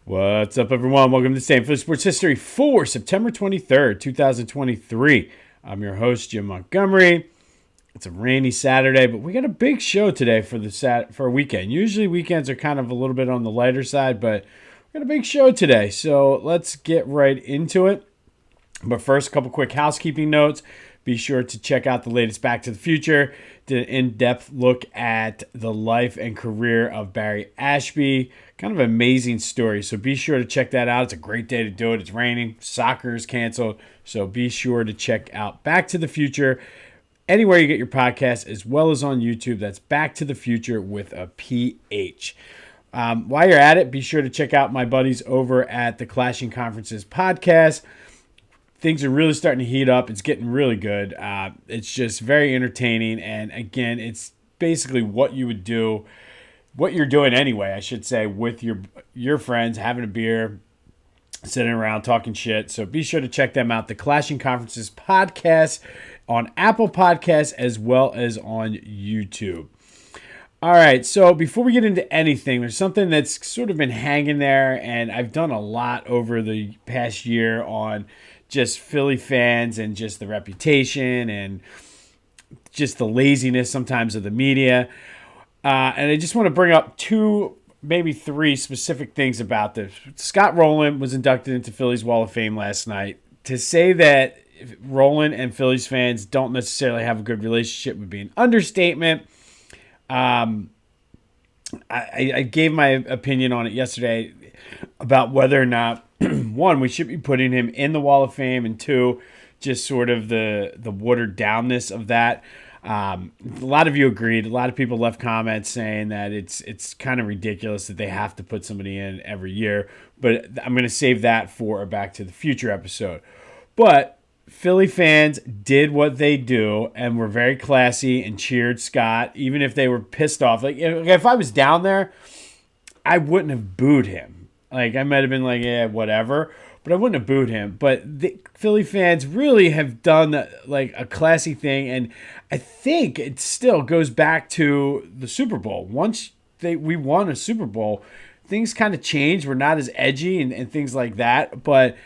What's up, everyone? Welcome to St. Philly Sports History for September 23rd, 2023. I'm your host, Jim Montgomery. It's a rainy Saturday, but we got a big show today for a weekend. Usually weekends are kind of a little bit on the lighter side, but we got a big show today. So let's get right into it. But first, a couple quick housekeeping notes. Be sure to check out the latest Back to the Future. Did an in-depth look at the life and career of Barry Ashby. Kind of an amazing story. So be sure to check that out. It's a great day to do it. It's raining. Soccer is canceled. So be sure to check out Back to the Future anywhere you get your podcast, as well as on YouTube. That's Back to the Future with a PH. While you're at it, be sure to check out my buddies over at the Clashing Conferences podcast. Things are really starting to heat up. It's getting really good. It's just very entertaining. And again, it's basically what you would do, what you're doing anyway, I should say, with your friends, having a beer, sitting around talking shit. So be sure to check them out. The Clashing Conferences podcast on Apple Podcasts as well as on YouTube. All right, so before we get into anything, there's something that's sort of been hanging there, and I've done a lot over the past year on just Philly fans and just the reputation and just the laziness sometimes of the media. And I just want to bring up two, maybe three specific things about this. Scott Rowland was inducted into Phillies Wall of Fame last night. To say that Rowland and Phillies fans don't necessarily have a good relationship would be an understatement. I gave my opinion on it yesterday about whether or not, one, we should be putting him in the Wall of Fame, and two, just sort of the watered downness of that. A lot of you agreed. A lot of people left comments saying that it's kind of ridiculous that they have to put somebody in every year. But I'm going to save that for a Back to the Future episode. But Philly fans did what they do and were very classy and cheered Scott, even if they were pissed off. Like, if I was down there, I wouldn't have booed him. Like, I might have been like, yeah, whatever, but I wouldn't have booed him. But the Philly fans really have done like a classy thing, and I think it still goes back to the Super Bowl. Once we won a Super Bowl, things kind of changed. We're not as edgy and things like that, but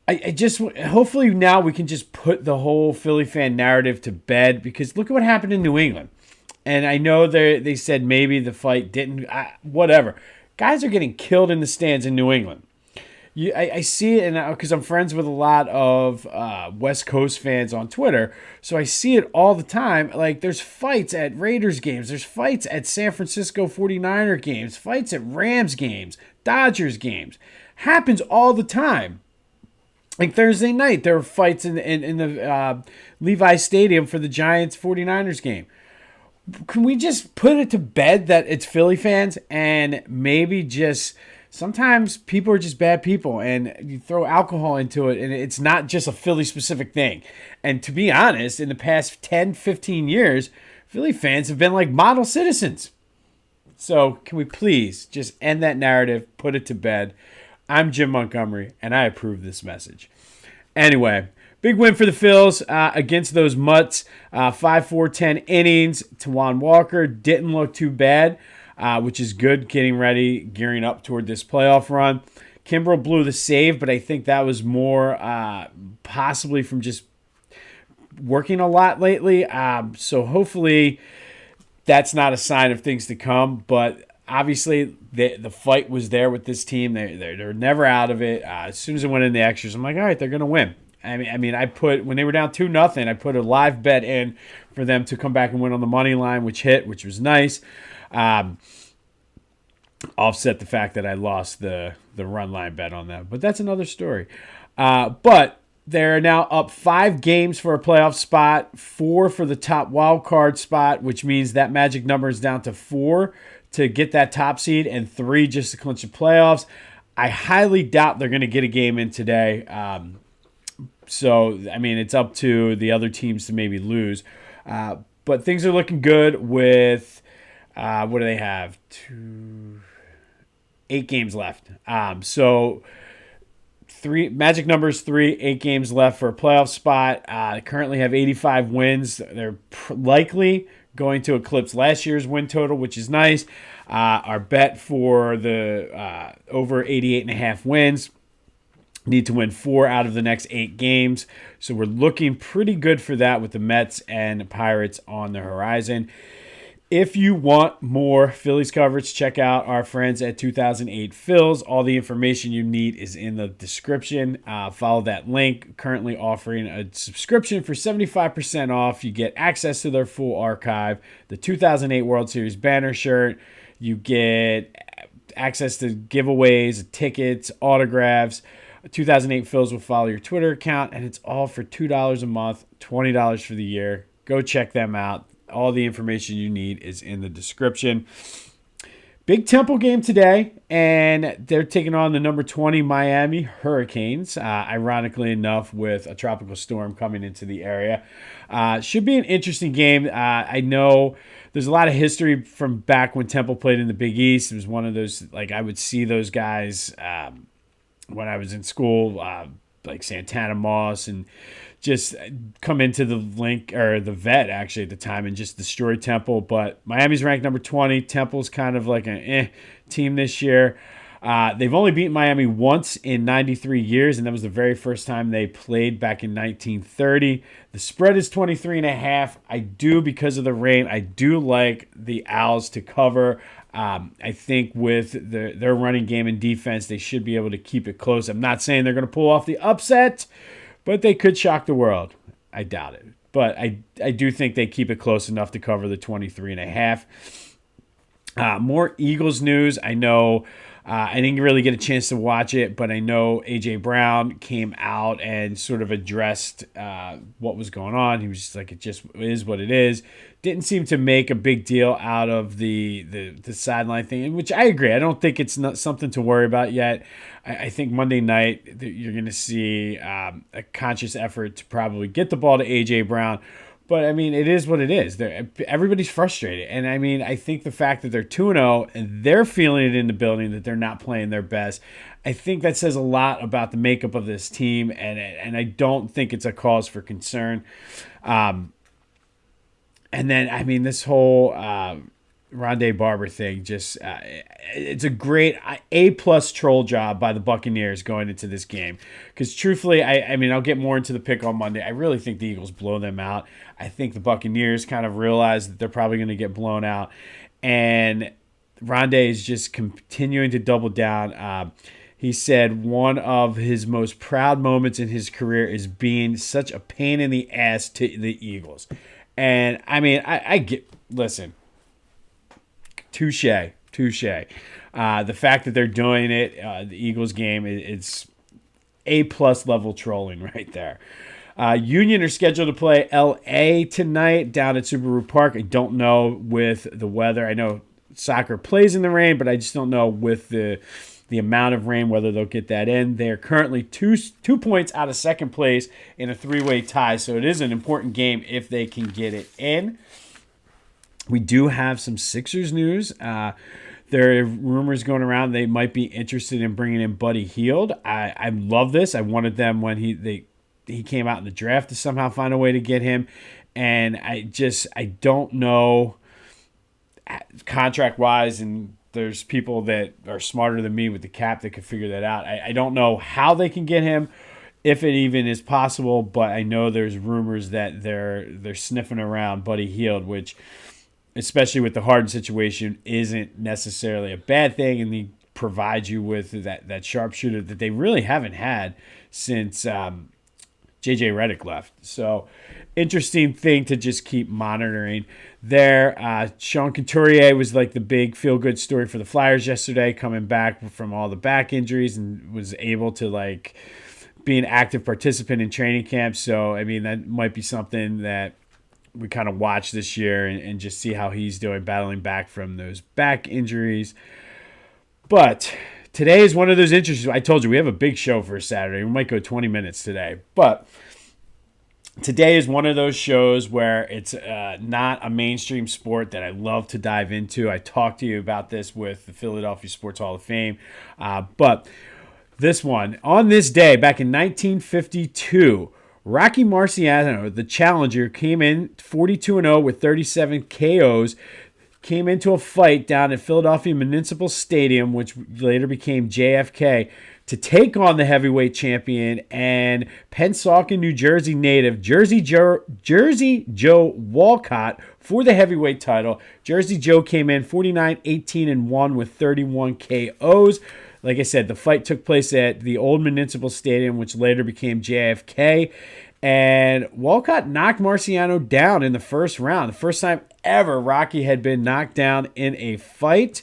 I just, hopefully now we can just put the whole Philly fan narrative to bed, because look at what happened in New England. And I know they said maybe the fight didn't, whatever. Guys are getting killed in the stands in New England. I see it, and because I'm friends with a lot of West Coast fans on Twitter, so I see it all the time. Like, there's fights at Raiders games, there's fights at San Francisco 49er games, fights at Rams games, Dodgers games. Happens all the time. Like Thursday night, there were fights in the Levi Stadium for the Giants 49ers game. Can we just put it to bed that it's Philly fans, and maybe just sometimes people are just bad people, and you throw alcohol into it, and it's not just a Philly specific thing. And to be honest, in the past 10, 15 years, Philly fans have been like model citizens. So can we please just end that narrative, put it to bed? I'm Jim Montgomery, and I approve this message. Anyway, big win for the Phils against those Mutts. 5-4, 10 innings. Tawan Walker didn't look too bad, which is good, getting ready, gearing up toward this playoff run. Kimbrel blew the save, but I think that was more possibly from just working a lot lately. So hopefully that's not a sign of things to come, but obviously, the fight was there with this team. They're never out of it. As soon as it went in the extras, I'm like, all right, they're going to win. I mean, I put, when they were down 2-0, I put a live bet in for them to come back and win on the money line, which hit, which was nice. Offset the fact that I lost the run line bet on them, but that's another story. But they're now up 5 games for a playoff spot, 4 for the top wild card spot, which means that magic number is down to 4 to get that top seed and 3 just to clinch the playoffs. I highly doubt they're going to get a game in today. So, I mean, it's up to the other teams to maybe lose. But things are looking good with, what do they have? 8 games left. So, magic numbers 3, 8 games left for a playoff spot. Currently have 85 wins. They're likely going to eclipse last year's win total, which is nice. Our bet for the over 88.5 wins. Need to win 4 out of the next 8 games. So we're looking pretty good for that with the Mets and Pirates on the horizon. If you want more Phillies coverage, check out our friends at 2008 Phils. All the information you need is in the description. Follow that link. Currently offering a subscription for 75% off. You get access to their full archive, the 2008 World Series banner shirt. You get access to giveaways, tickets, autographs. 2008 Phils will follow your Twitter account, and it's all for $2 a month, $20 for the year. Go check them out. All the information you need is in the description. Big Temple game today, and they're taking on the number 20 Miami Hurricanes, ironically enough, with a tropical storm coming into the area. Should be an interesting game. I know there's a lot of history from back when Temple played in the Big East. It was one of those, like, I would see those guys when I was in school, like Santana Moss, and just come into the link or the vet actually at the time and just destroy Temple. But Miami's ranked number 20. Temple's kind of like an team this year. They've only beaten Miami once in 93 years, and that was the very first time they played back in 1930. The spread is 23.5. I do, because of the rain, I do like the Owls to cover. I think with their running game and defense, they should be able to keep it close. I'm not saying they're going to pull off the upset, but they could shock the world. I doubt it. But I do think they keep it close enough to cover the 23.5. More Eagles news. I know I didn't really get a chance to watch it, but I know A.J. Brown came out and sort of addressed what was going on. He was just like, it just is what it is. Didn't seem to make a big deal out of the sideline thing, which I agree. I don't think it's not something to worry about yet. I think Monday night you're going to see a conscious effort to probably get the ball to A.J. Brown. But, I mean, it is what it is. Everybody's frustrated. And, I mean, I think the fact that they're 2-0 and they're feeling it in the building that they're not playing their best, I think that says a lot about the makeup of this team, and I don't think it's a cause for concern. And then, I mean, this whole Ronde Barber thing, just it's a great A-plus troll job by the Buccaneers going into this game. Because truthfully, I mean, I'll get more into the pick on Monday. I really think the Eagles blow them out. I think the Buccaneers kind of realize that they're probably going to get blown out. And Ronde is just continuing to double down. He said one of his most proud moments in his career is being such a pain in the ass to the Eagles. And, I mean, I get, listen, touche. The fact that they're doing it, the Eagles game, it's A-plus level trolling right there. Union are scheduled to play L.A. tonight down at Subaru Park. I don't know with the weather. I know soccer plays in the rain, but I just don't know with the amount of rain whether they'll get that in. They are currently two points out of second place in a 3-way tie, so it is an important game if they can get it in. We do have some Sixers news. There are rumors going around they might be interested in bringing in Buddy Hield. I love this. I wanted them when he came out in the draft to somehow find a way to get him. And I don't know contract-wise, and there's people that are smarter than me with the cap that could figure that out. I don't know how they can get him, if it even is possible, but I know there's rumors that they're sniffing around Buddy Hield, which, especially with the Harden situation, isn't necessarily a bad thing, and he provides you with that sharpshooter that they really haven't had since J.J. Redick left. So, interesting thing to just keep monitoring there. Sean Couturier was like the big feel-good story for the Flyers yesterday, coming back from all the back injuries and was able to, like, be an active participant in training camp. So, I mean, that might be something that we kind of watch this year and just see how he's doing, battling back from those back injuries. But today is one of those interesting. I told you we have a big show for Saturday. We might go 20 minutes today. But today is one of those shows where it's not a mainstream sport that I love to dive into. I talked to you about this with the Philadelphia Sports Hall of Fame. But this one, on this day, back in 1952, Rocky Marciano, the challenger, came in 42-0 with 37 KOs came into a fight down at Philadelphia Municipal Stadium, which later became JFK, to take on the heavyweight champion and Pennsauken, New Jersey native Jersey Joe Walcott for the heavyweight title. Jersey Joe came in 49-18-1 with 31 KOs. Like I said, the fight took place at the old Municipal Stadium, which later became JFK. And Walcott knocked Marciano down in the first round. The first time ever Rocky had been knocked down in a fight.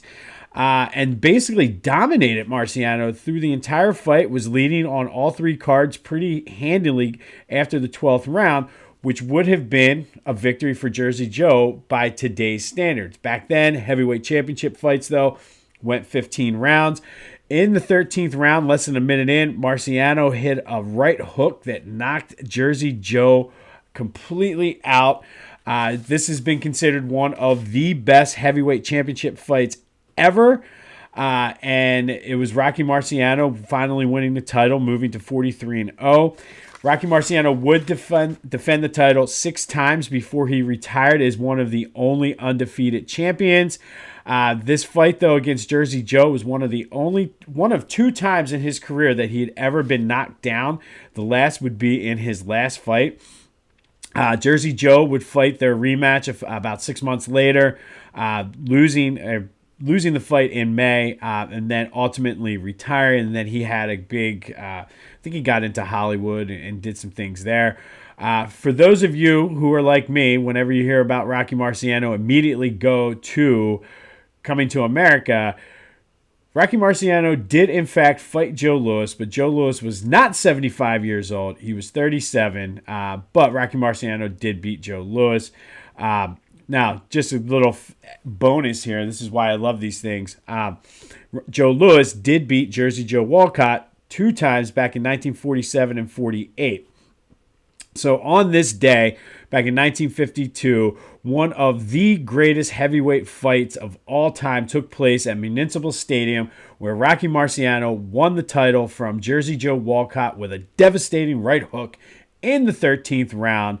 And basically dominated Marciano through the entire fight, was leading on all three cards pretty handily after the 12th round, which would have been a victory for Jersey Joe by today's standards. Back then, heavyweight championship fights, though, went 15 rounds. In the 13th round, less than a minute in, Marciano hit a right hook that knocked Jersey Joe completely out. This has been considered one of the best heavyweight championship fights ever, and it was Rocky Marciano finally winning the title, moving to 43-0. Rocky Marciano would defend the title 6 times before he retired as one of the only undefeated champions. This fight, though, against Jersey Joe was one of 2 times in his career that he had ever been knocked down. The last would be in his last fight. Jersey Joe would fight their rematch about 6 months later, losing the fight in May, and then ultimately retiring. And then he had a big, I think he got into Hollywood and did some things there. For those of you who are like me, whenever you hear about Rocky Marciano, immediately go to Coming to America. Rocky Marciano did, in fact, fight Joe Louis, but Joe Louis was not 75 years old. He was 37, but Rocky Marciano did beat Joe Louis. Now, just a little bonus here. This is why I love these things. Joe Louis did beat Jersey Joe Walcott 2 times back in 1947 and 48. So on this day, back in 1952, one of the greatest heavyweight fights of all time took place at Municipal Stadium, where Rocky Marciano won the title from Jersey Joe Walcott with a devastating right hook in the 13th round.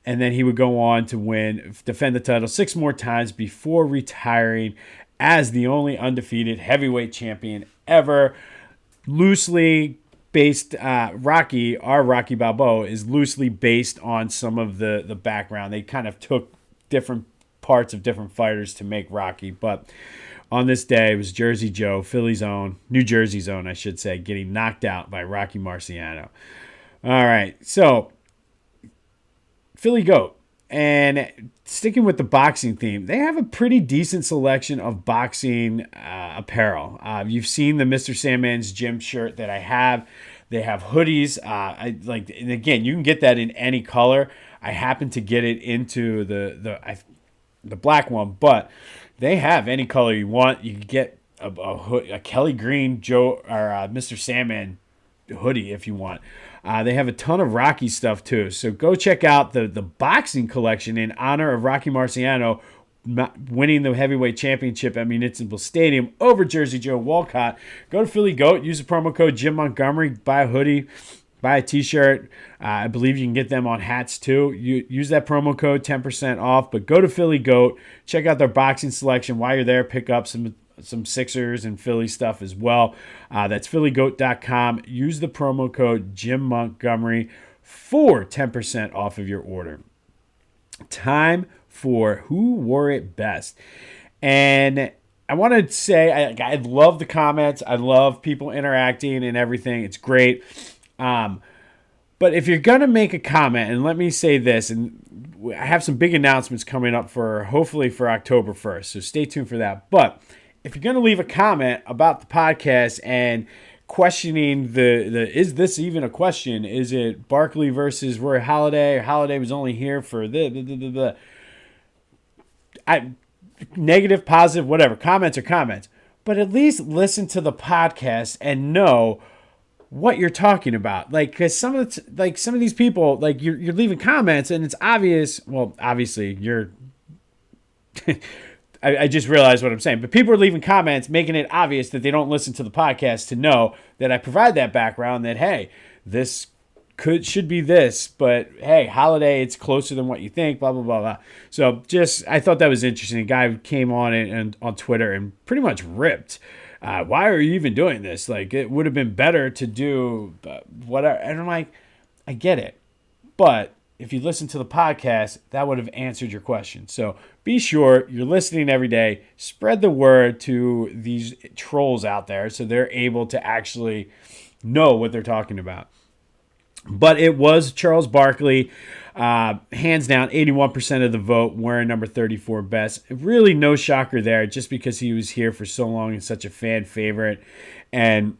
And then he would go on to defend the title 6 more times before retiring as the only undefeated heavyweight champion ever. Loosely based, Rocky Balboa is loosely based on some of the background. They kind of took different parts of different fighters to make Rocky. But on this day, it was Jersey Joe, Philly's own, New Jersey's own, I should say, getting knocked out by Rocky Marciano. All right, so Philly Goat. And sticking with the boxing theme, they have a pretty decent selection of boxing apparel. You've seen the Mr. Sandman's gym shirt that I have. They have hoodies. And again, you can get that in any color. I happen to get it into the black one, but they have any color you want. You can get a Kelly Green Joe or Mr. Sandman hoodie if you want. They have a ton of Rocky stuff too. So go check out the boxing collection in honor of Rocky Marciano winning the heavyweight championship at Municipal Stadium over Jersey Joe Walcott. Go to Philly Goat, use the promo code Jim Montgomery, buy a hoodie, buy a t-shirt. I believe you can get them on hats too. You use that promo code, 10% off. But go to Philly Goat, check out their boxing selection. While you're there, pick up some Sixers and Philly stuff as well. That's phillygoat.com. Use the promo code Jim Montgomery for 10% off of your order. Time for Who Wore It Best. And I want to say I love the comments. I love people interacting and everything. It's great. But if you're going to make a comment, and let me say this, and I have some big announcements coming up hopefully for October 1st, so stay tuned for that. But if you're going to leave a comment about the podcast and questioning is this even a question? Is it Barkley versus Roy Halladay, or Halladay was only here for negative, positive, whatever. Comments are comments. But at least listen to the podcast and know what you're talking about. Because some of these people, you're leaving comments and it's obvious. Well, obviously you're. I just realized what I'm saying. But people are leaving comments making it obvious that they don't listen to the podcast to know that I provide that background that, hey, this should be this, but hey, Holiday, it's closer than what you think, blah, blah, blah, blah. So I thought that was interesting. A guy came on and on Twitter and pretty much ripped. Why are you even doing this? Like, it would have been better to do whatever. And I'm like, I get it. But if you listen to the podcast, that would have answered your question. So be sure you're listening every day. Spread the word to these trolls out there so they're able to actually know what they're talking about. But it was Charles Barkley, hands down, 81% of the vote, wearing number 34 best. Really no shocker there, just because he was here for so long and such a fan favorite. And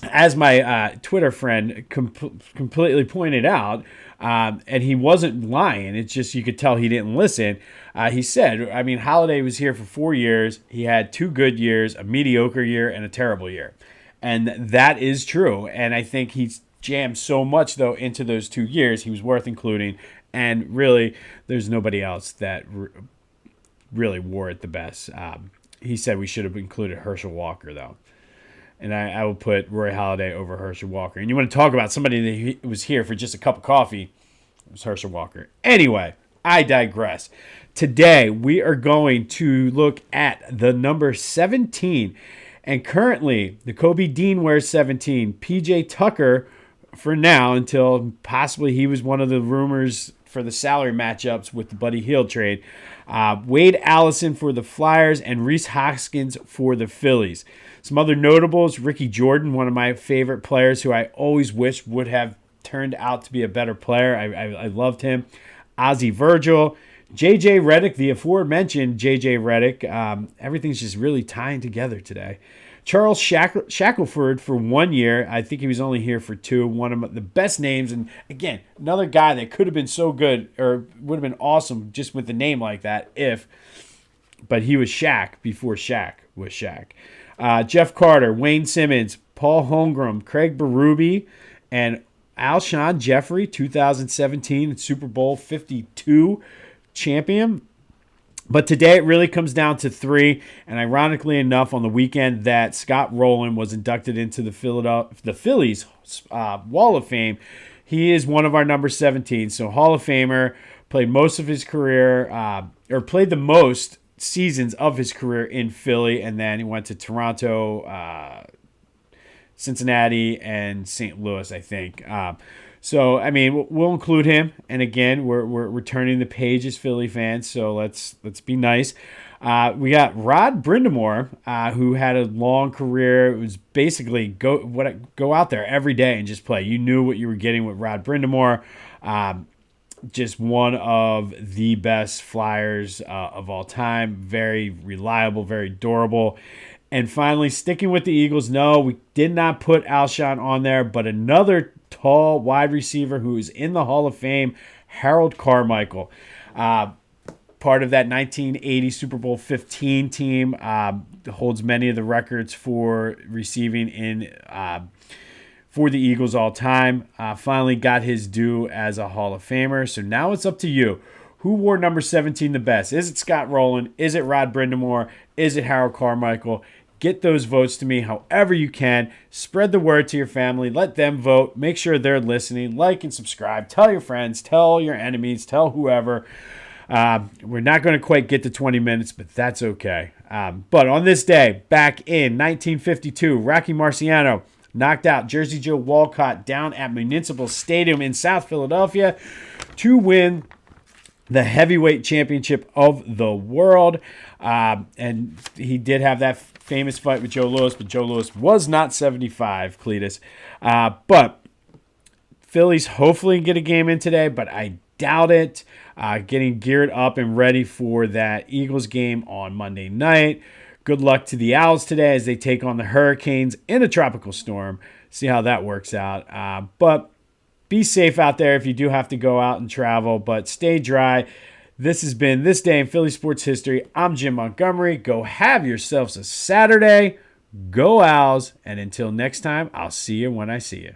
as my Twitter friend completely pointed out, and he wasn't lying, it's just you could tell he didn't listen. He said, I mean, Holiday was here for 4 years. He had 2 good years, a mediocre year, and a terrible year. And that is true. And I think he's jammed so much, though, into those 2 years, he was worth including. And really, there's nobody else that really wore it the best. He said we should have included Herschel Walker, though. And I will put Roy Halladay over Herschel Walker. And you want to talk about somebody that was here for just a cup of coffee, it was Herschel Walker. Anyway, I digress. Today, we are going to look at the number 17. And currently, the Kobe Dean wears 17. PJ Tucker, for now, until possibly he was one of the rumors for the salary matchups with the Buddy Hield trade. Wade Allison for the Flyers and Rhys Hoskins for the Phillies. Some other notables, Ricky Jordan, one of my favorite players who I always wish would have turned out to be a better player. I loved him. Ozzie Virgil, J.J. Redick, the aforementioned J.J. Redick. Everything's just really tying together today. Charles Shackelford for 1 year. I think he was only here for 2. One of the best names. And again, another guy that could have been so good or would have been awesome just with the name like that but he was Shaq before Shaq was Shaq. Jeff Carter, Wayne Simmons, Paul Holmgren, Craig Berube, and Alshon Jeffrey, 2017 Super Bowl 52 champion. But today it really comes down to 3, and ironically enough, on the weekend that Scott Rowland was inducted into the Phillies Wall of Fame, he is one of our number 17. So Hall of Famer, played most of his career, or played the most seasons of his career in Philly, and then he went to Toronto, Cincinnati, and St. Louis, I think. So, I mean, we'll include him. And again, we're turning the page as Philly fans, so let's be nice. We got Rod Brindamore, who had a long career. It was basically go out there every day and just play. You knew what you were getting with Rod Brindamore. Just one of the best Flyers of all time. Very reliable, very durable. And finally, sticking with the Eagles, no, we did not put Alshon on there, but another tall wide receiver who is in the Hall of Fame, Harold Carmichael. Part of that 1980 Super Bowl 15 team, holds many of the records for receiving for the Eagles all time. Finally got his due as a Hall of Famer. So now it's up to you. Who wore number 17 the best? Is it Scott Rowland? Is it Rod Brindamore? Is it Harold Carmichael? Get those votes to me however you can. Spread the word to your family. Let them vote. Make sure they're listening. Like and subscribe. Tell your friends. Tell your enemies. Tell whoever. We're not going to quite get to 20 minutes, but that's okay. But on this day, back in 1952, Rocky Marciano knocked out Jersey Joe Walcott down at Municipal Stadium in South Philadelphia to win the heavyweight championship of the world. And he did have that famous fight with Joe Louis, but Joe Louis was not 75, Cletus. But Phillies hopefully get a game in today, but I doubt it. Getting geared up and ready for that Eagles game on Monday night. Good luck to the Owls today as they take on the Hurricanes in a tropical storm. See how that works out. But be safe out there if you do have to go out and travel, but stay dry. This has been This Day in Philly Sports History. I'm Jim Montgomery. Go have yourselves a Saturday. Go Owls. And until next time, I'll see you when I see you.